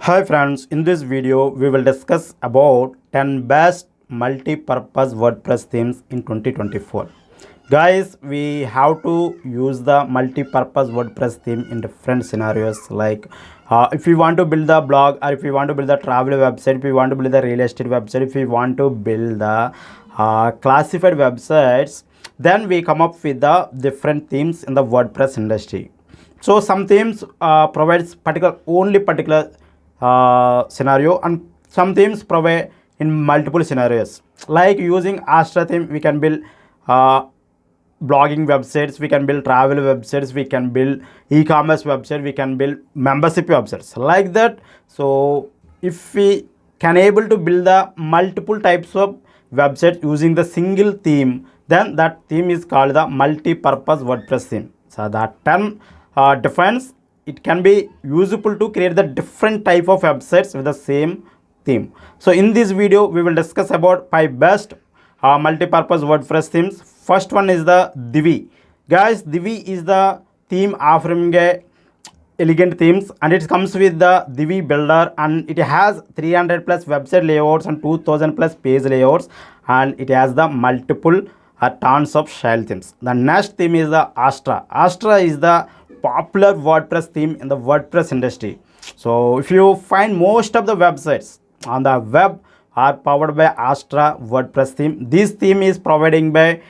Hi friends, in this video we will discuss about 10 best multi-purpose WordPress themes in 2024. Guys, we have to use the multi-purpose WordPress theme in different scenarios like if you want to build the blog, or if you want to build the travel website, if you want to build the real estate website, if you want to build the classified websites, then we come up with the different themes in the WordPress industry. So some themes provides particular scenario, and some themes provide in multiple scenarios. Like using Astra theme, we can build blogging websites, we can build travel websites, we can build e-commerce website, we can build membership websites like that. So if we can able to build the multiple types of websites using the single theme, then that theme is called the multi-purpose WordPress theme. So that term defines it can be useful to create the different type of websites with the same theme. So in this video we will discuss about 5 best multi-purpose WordPress themes. First one is the Divi. Guys, Divi is the theme offering a elegant themes, and it comes with the Divi builder, and it has 300 plus website layouts and 2000 plus page layouts, and it has the multiple tons of style themes. The next theme is the Astra. Astra is the popular WordPress theme in the WordPress industry. So if you find most of the websites on the web are powered by Astra WordPress theme. This theme is providing by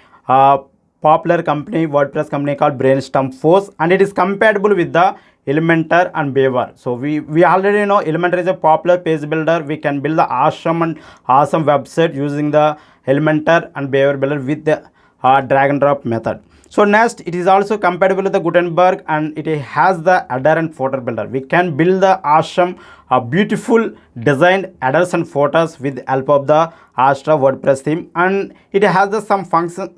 popular company, WordPress company called Brainstorm Force, and it is compatible with the Elementor and Beaver. So we already know Elementor is a popular page builder. We can build the awesome website using the Elementor and Beaver builder with the drag and drop method. So next, it is also compatible with the Gutenberg, and it has the header and footer builder. We can build the awesome, beautiful designed headers and footers with the help of the Astra WordPress theme, and it has the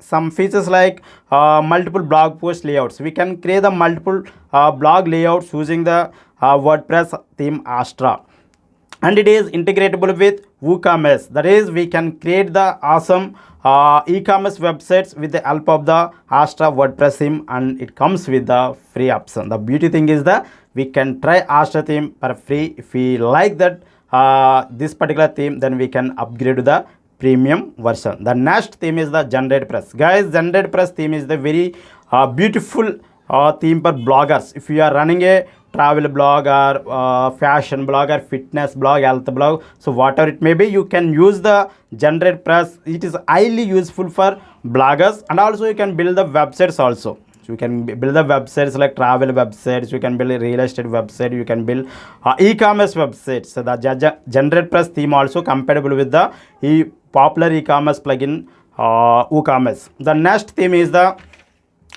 some features like multiple blog post layouts. We can create the multiple blog layouts using the WordPress theme Astra. And it is integratable with WooCommerce. That is, we can create the awesome e-commerce websites with the help of the Astra WordPress theme, and it comes with the free option. The beauty thing is that we can try Astra theme for free. If we like that this particular theme, then we can upgrade to the premium version. The next theme is the WordPress. Guys, WordPress theme is the very beautiful theme for bloggers. If you are running a travel blog or fashion blog or fitness blog, health blog, so whatever it may be, you can use the WordPress. It is highly useful for bloggers, and also you can build the websites also. So you can build the websites like travel websites, you can build a real estate website, you can build e-commerce websites. So the WordPress theme also compatible with the popular e-commerce plugin WooCommerce. The next theme is the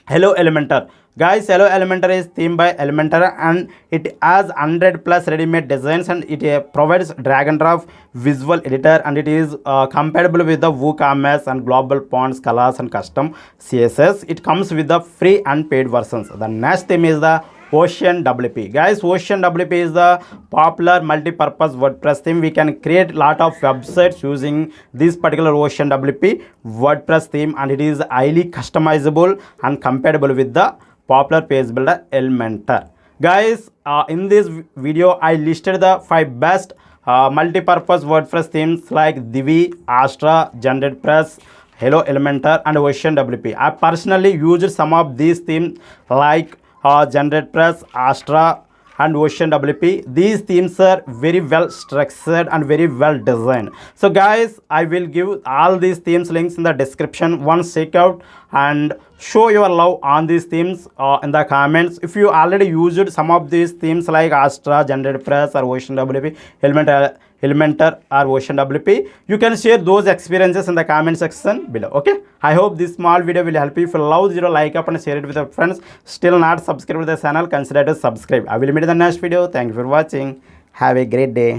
Hello Elementor. Guys, Hello Elementor is theme by Elementor, and it has 100 plus ready-made designs, and it provides drag and drop visual editor, and it is compatible with the WooCommerce and global fonts, colors, and custom CSS. It comes with the free and paid versions. The next theme is the Ocean WP. Guys, Ocean WP is the popular multi-purpose WordPress theme. We can create lot of websites using this particular Ocean WP WordPress theme, and it is highly customizable and compatible with the popular page builder Elementor. Guys, in this video I listed the 5 best multi-purpose WordPress themes like Divi, Astra, WordPress, Hello Elementor, and Ocean WP. I personally used some of these themes like WordPress, Astra, and Ocean WP. These themes are very well structured and very well designed. So guys, I will give all these themes links in the description. Once check out and show your love on these themes in the comments. If you already used some of these themes like Astra, WordPress, or Ocean WP, Elementor, or Ocean WP, you can share those experiences in the comment section below. Okay, I hope this small video will help you. If you love the video, like up and share it with your friends. Still not subscribed to the channel, consider to subscribe. I will meet in the next video. Thank you for watching. Have a great day.